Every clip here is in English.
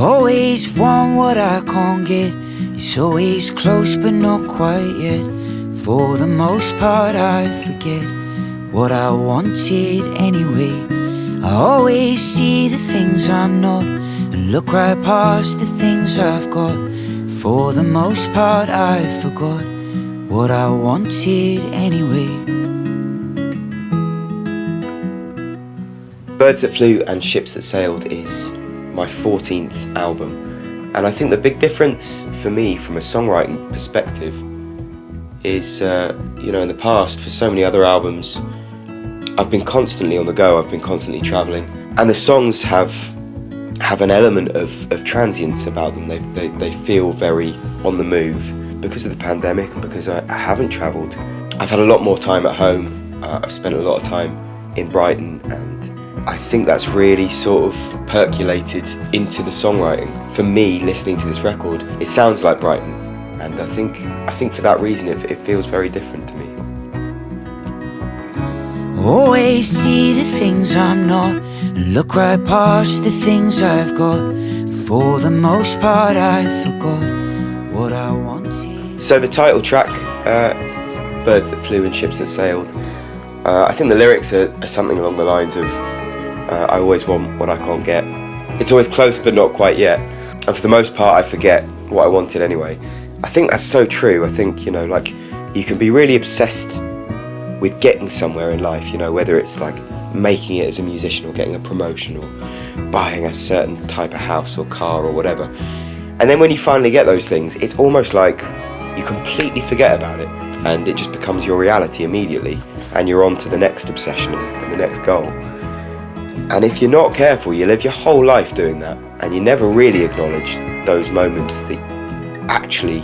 always want what I can't get. It's always close but not quite yet. For the most part I forget what I wanted anyway. I always see the things I'm not and look right past the things I've got. For the most part I forgot what I wanted anyway. Birds That Flew and Ships That Sailed is my 14th album, and I think the big difference for me from a songwriting perspective is, in the past, for so many other albums, I've been constantly on the go, I've been constantly travelling, and the songs have an element of transience about them. They feel very on the move because of the pandemic and because I haven't travelled. I've had a lot more time at home. I've spent a lot of time in Brighton, and I think that's really sort of percolated into the songwriting. For me, listening to this record, it sounds like Brighton, and I think for that reason it feels very different to me. Always see the things I'm not and look right past the things I've got. For the most part I forgot what I wanted. So the title track, Birds That Flew and Ships That Sailed, I think the lyrics are something along the lines of I always want what I can't get. It's always close but not quite yet. And for the most part I forget what I wanted anyway. I think that's so true. I think, you can be really obsessed with getting somewhere in life, whether it's like making it as a musician or getting a promotion or buying a certain type of house or car or whatever. And then when you finally get those things, it's almost like you completely forget about it and it just becomes your reality immediately, and you're on to the next obsession and the next goal. And if you're not careful, you live your whole life doing that, and you never really acknowledge those moments that actually,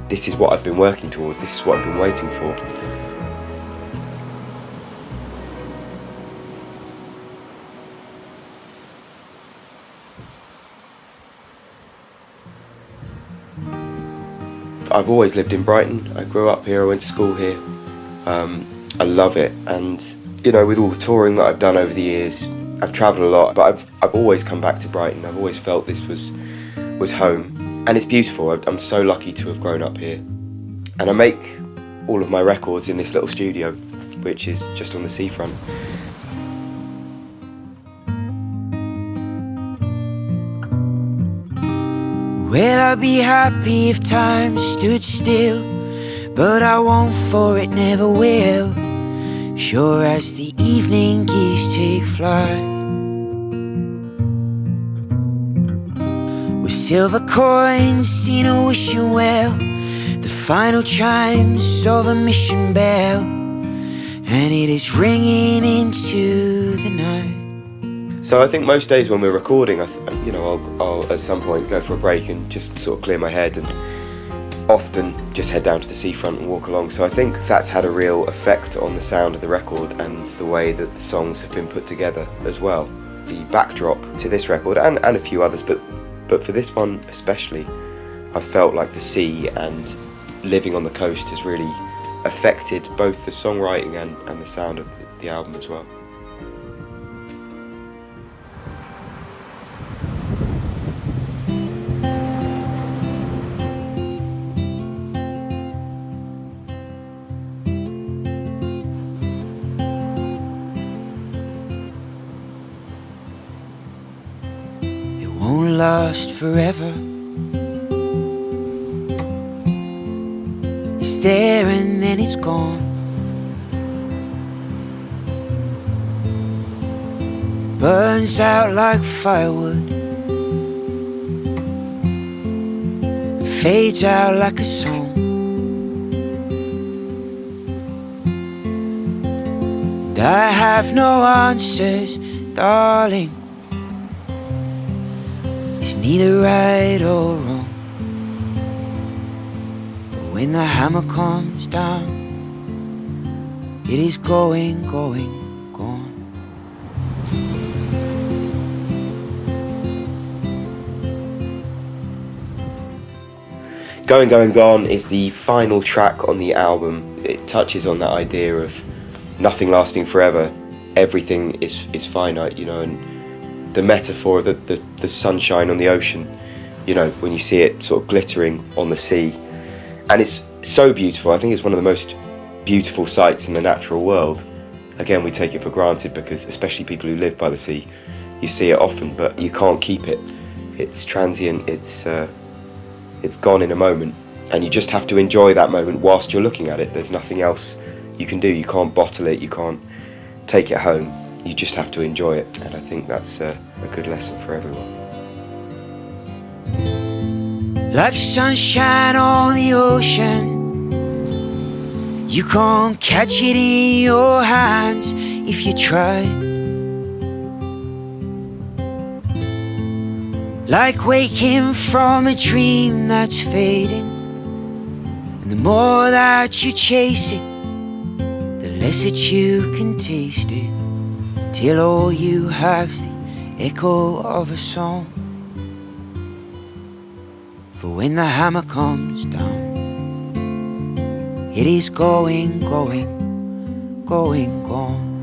this is what I've been working towards, this is what I've been waiting for. I've always lived in Brighton. I grew up here, I went to school here. I love it, and with all the touring that I've done over the years, I've travelled a lot, but I've always come back to Brighton. I've always felt this was home, and it's beautiful. I'm so lucky to have grown up here, and I make all of my records in this little studio, which is just on the seafront. Well, I'd be happy if time stood still, but I won't, for it never will. Sure as the evening geese take flight, with silver coins seen a wishing well, the final chimes of a mission bell, and it is ringing into the night. So I think most days when we're recording, I'll at some point go for a break and just sort of clear my head, and often just head down to the seafront and walk along. So I think that's had a real effect on the sound of the record and the way that the songs have been put together as well. The backdrop to this record, and a few others, but for this one especially, I felt like the sea and living on the coast has really affected both the songwriting and the sound of the album as well. Won't last forever. It's there and then it's gone. Burns out like firewood, fades out like a song. And I have no answers, darling. It's neither right or wrong, but when the hammer comes down, it is going, gone. Going, Gone is the final track on the album. It touches on that idea of nothing lasting forever. Everything is finite, and the metaphor of the sunshine on the ocean, you know, when you see it sort of glittering on the sea. And it's so beautiful. I think it's one of the most beautiful sights in the natural world. Again, we take it for granted because, especially people who live by the sea, you see it often, but you can't keep it. It's transient, it's gone in a moment, and you just have to enjoy that moment whilst you're looking at it. There's nothing else you can do. You can't bottle it, you can't take it home. You just have to enjoy it, and I think that's a good lesson for everyone. Like sunshine on the ocean, you can't catch it in your hands if you try. Like waking from a dream that's fading, and the more that you chase it, the less that you can taste it, till all you have's the echo of a song. For when the hammer comes down, it is going, going, going, gone.